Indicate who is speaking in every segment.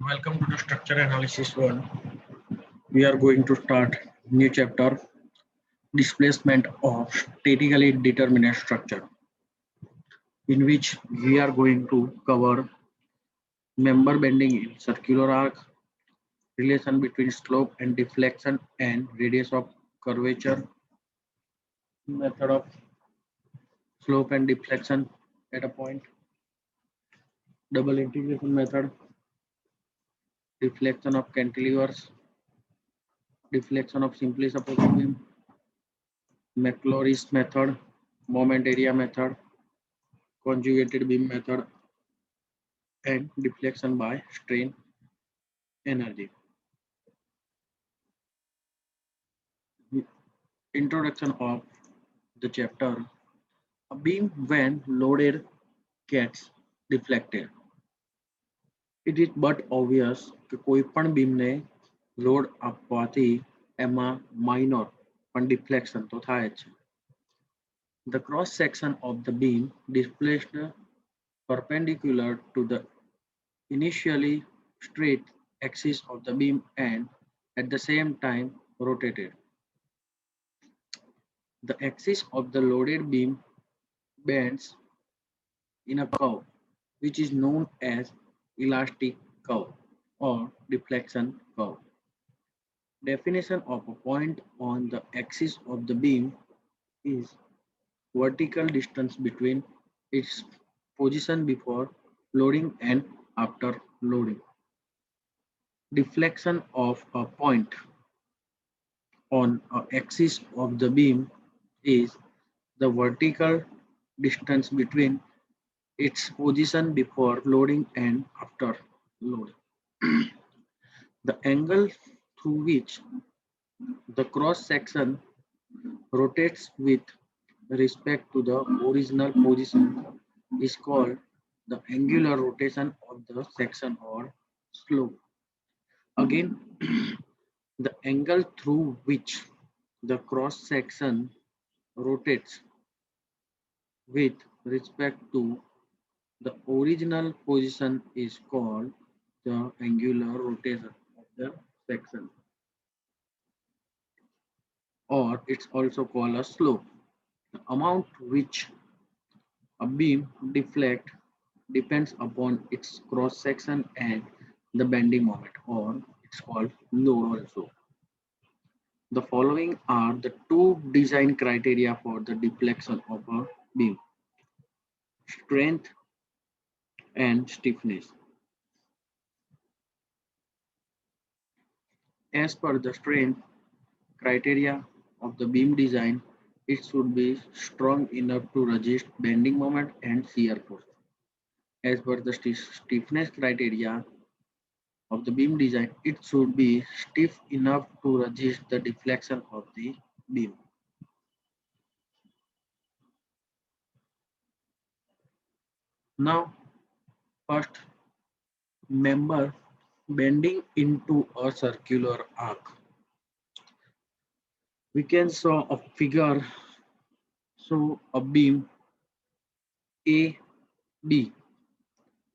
Speaker 1: Welcome to the structure analysis one. We are going to start new chapter displacement of statically determinate structure, in which we are going to cover member bending in circular arc, relation between slope and deflection and radius of curvature, method of slope and deflection at a point, double integration method, deflection of cantilevers, deflection of simply supported beam, McLaurin's method, moment area method, conjugated beam method, and deflection by strain energy. Introduction of the chapter. A beam when loaded gets deflected. It is but obvious કે કોઈ પણ બીમને load આપવાથી એમાં minor પણ deflection તો થાય જ છે. The cross section of the beam displaced perpendicular to the initially straight axis of the beam and at the same time rotated. The axis of the loaded beam bends in a curve which is known as elastic curve or deflection curve. Definition of a point on the axis of the beam is vertical distance between its position before loading and after loading. Deflection of a point on an axis of the beam is the vertical distance between its position before loading and after loading. The angle through which the cross section rotates with respect to the original position is called the angular rotation of the section or slope. Again, the angle through which the cross section rotates with respect to the original position is called the angular rotation of the section, or it's also called a slope. The amount which a beam deflect depends upon its cross section and the bending moment, or it's called load also. The following are the two design criteria for the deflection of a beam: strength and stiffness. As per the strength criteria of the beam design, it should be strong enough to resist bending moment and shear force. As per the stiffness criteria of the beam design, it should be stiff enough to resist the deflection of the beam. Now, first, member bending into a circular arc. We can show a figure, so a beam AB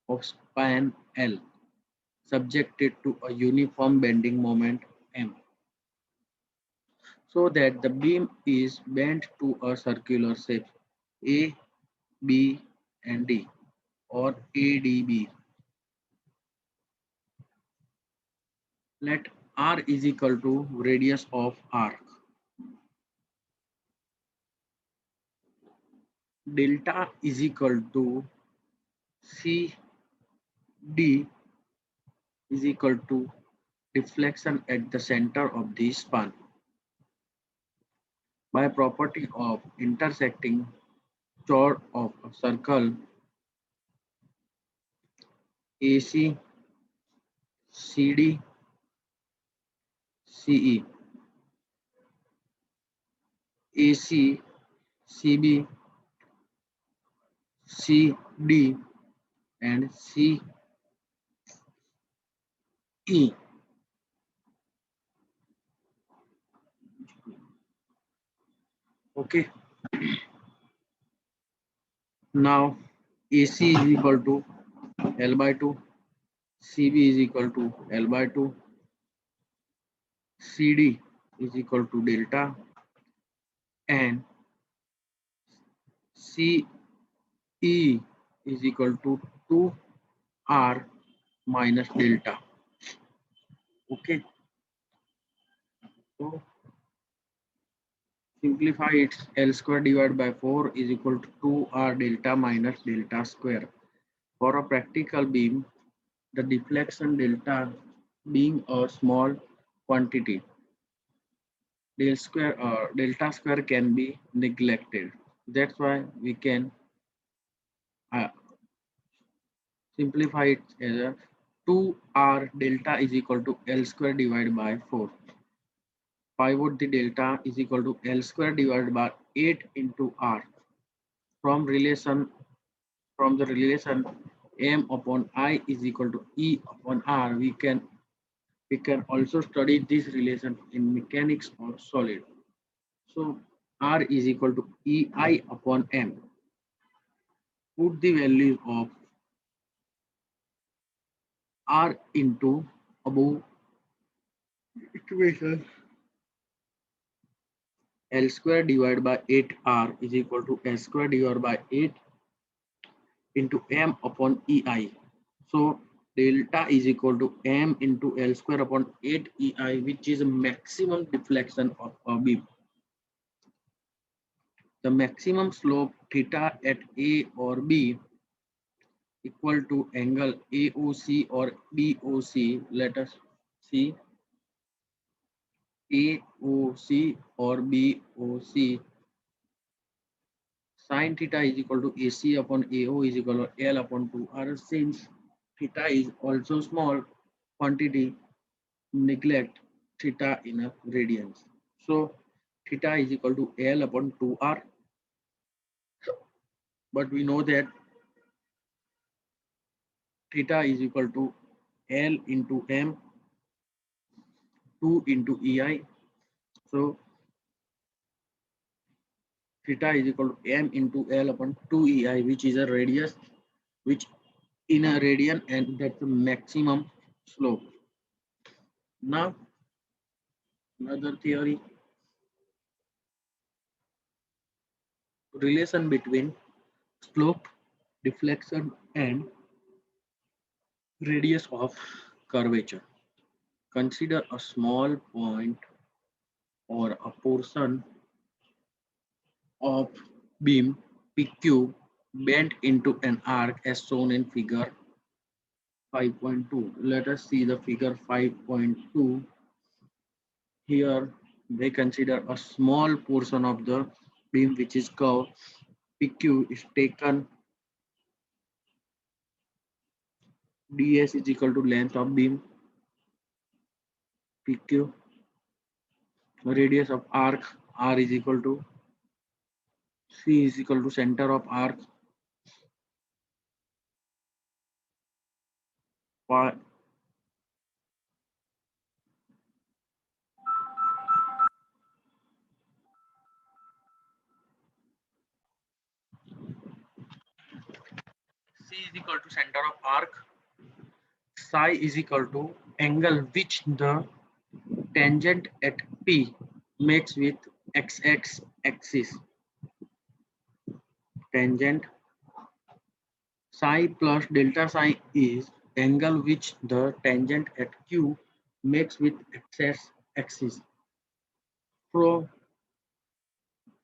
Speaker 1: of span L subjected to a uniform bending moment M, so that the beam is bent to a circular shape A, B, and D, or ADB. Let R is equal to radius of arc. Delta is equal to CD is equal to deflection at the center of the span. By property of intersecting chord of a circle, AC, CD, CE, AC, CB, CD, and CE. Okay. Now AC is equal to L by 2, CB is equal to L by 2, CD is equal to delta, and CE is equal to 2R minus delta. Okay, so simplify it. L square divided by 4 is equal to 2R delta minus delta square. For a practical beam, the deflection delta being a small quantity, delta square can be neglected. That's why we can uh, simplify it as a 2R delta is equal to L square divided by 4. Pivot the delta is equal to L square divided by 8 into R. From the relation M upon I is equal to E upon R, we can also study this relation in mechanics of solid. So R is equal to EI upon M. Put the values of R into above equation. L square divided by 8R is equal to S square divided by 8 into M upon EI. So delta is equal to M into L square upon 8 EI, which is a maximum deflection of a beam. The maximum slope theta at A or B equal to angle AOC or BOC. Let us see AOC or BOC. Sin theta is equal to AC upon AO is equal to L upon 2R. Since theta is also small quantity, neglect theta in a radians. So theta is equal to L upon 2R. But we know that theta is equal to L into M, 2 into EI. So theta is equal to M into L upon 2 EI, which is a radius, which in a radian, and that's the maximum slope. Now another theory, relation between slope, deflection, and radius of curvature. Consider a small point or a portion of beam PQ bent into an arc as shown in figure 5.2. Let us see the figure 5.2. Here they consider a small portion of the beam which is curved. PQ is taken, ds is equal to length of beam, PQ, radius of arc, r is equal to c is equal to center of arc, pi, c is equal to center of arc, psi is equal to angle which the tangent at P makes with x axis. Tangent psi plus delta psi is angle which the tangent at Q makes with x axis. So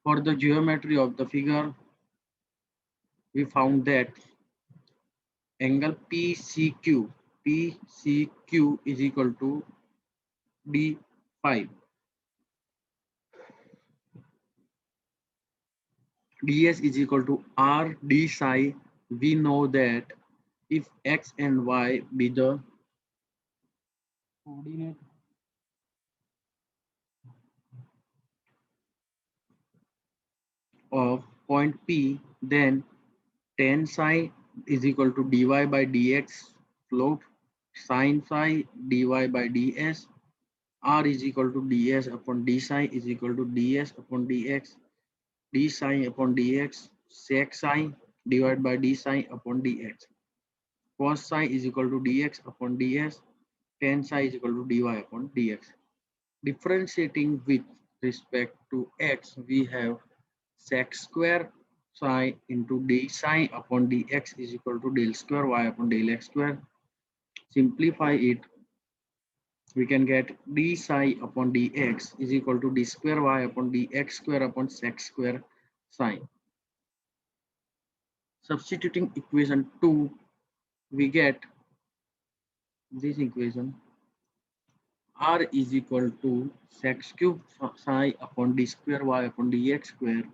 Speaker 1: for the geometry of the figure, we found that angle PCQ is equal to d phi. ds is equal to r d psi. We know that if x and y be the coordinate of point P, then tan psi is equal to dy by dx slope, sin psi dy by ds, r is equal to ds upon d psi is equal to ds upon dx, d psi upon dx, sec psi divided by d psi upon dx. cos psi is equal to dx upon ds, tan psi is equal to dy upon dx. Differentiating with respect to x, we have sec square psi into d psi upon dx is equal to del square y upon del x square. Simplify it, we can get d psi upon dx is equal to d square y upon dx square upon sec square psi. Substituting equation 2, we get this equation r is equal to sec cube psi upon d square y upon dx square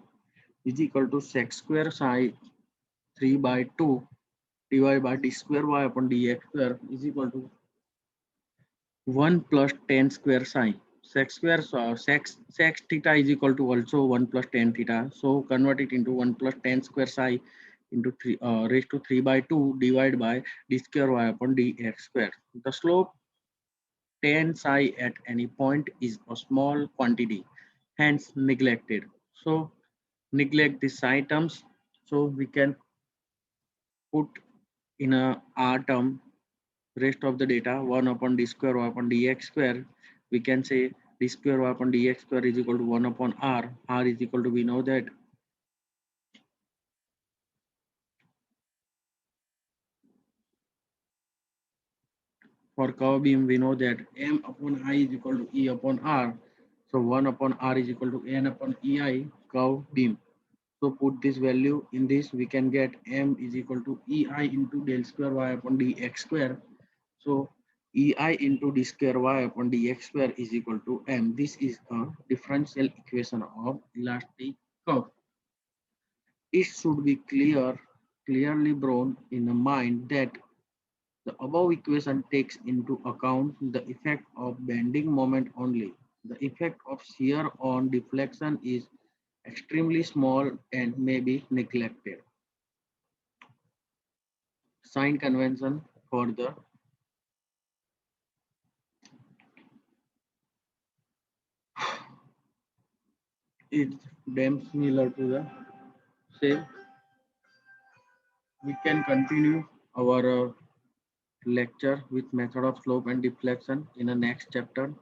Speaker 1: is equal to sec square psi 3 by 2 divided by d square y upon dx square is equal to 1 plus tan square psi. Sec theta is equal to also 1 plus tan theta. So convert it into 1 plus tan square psi into 3 raised to 3 by 2 divided by d square y upon dx square. The slope tan psi at any point is a small quantity, hence neglected. So neglect the psi terms. So we can put in a r term rest of the data 1 upon d square y upon dx square. We can say d square y upon dx square is equal to 1 upon r is equal to, we know that for curve beam we know that m upon I is equal to e upon r. So 1 upon r is equal to n upon ei curve beam. So put this value in this, we can get m is equal to ei into del square y upon dx square. So ei into d square y upon dx square is equal to m. This is a differential equation of elastic curve. It should be clearly borne in the mind that the above equation takes into account the effect of bending moment only. The effect of shear on deflection is extremely small and may be neglected. Sign convention for the is damn similar to the same. We can continue our lecture with method of slope and deflection in the next chapter.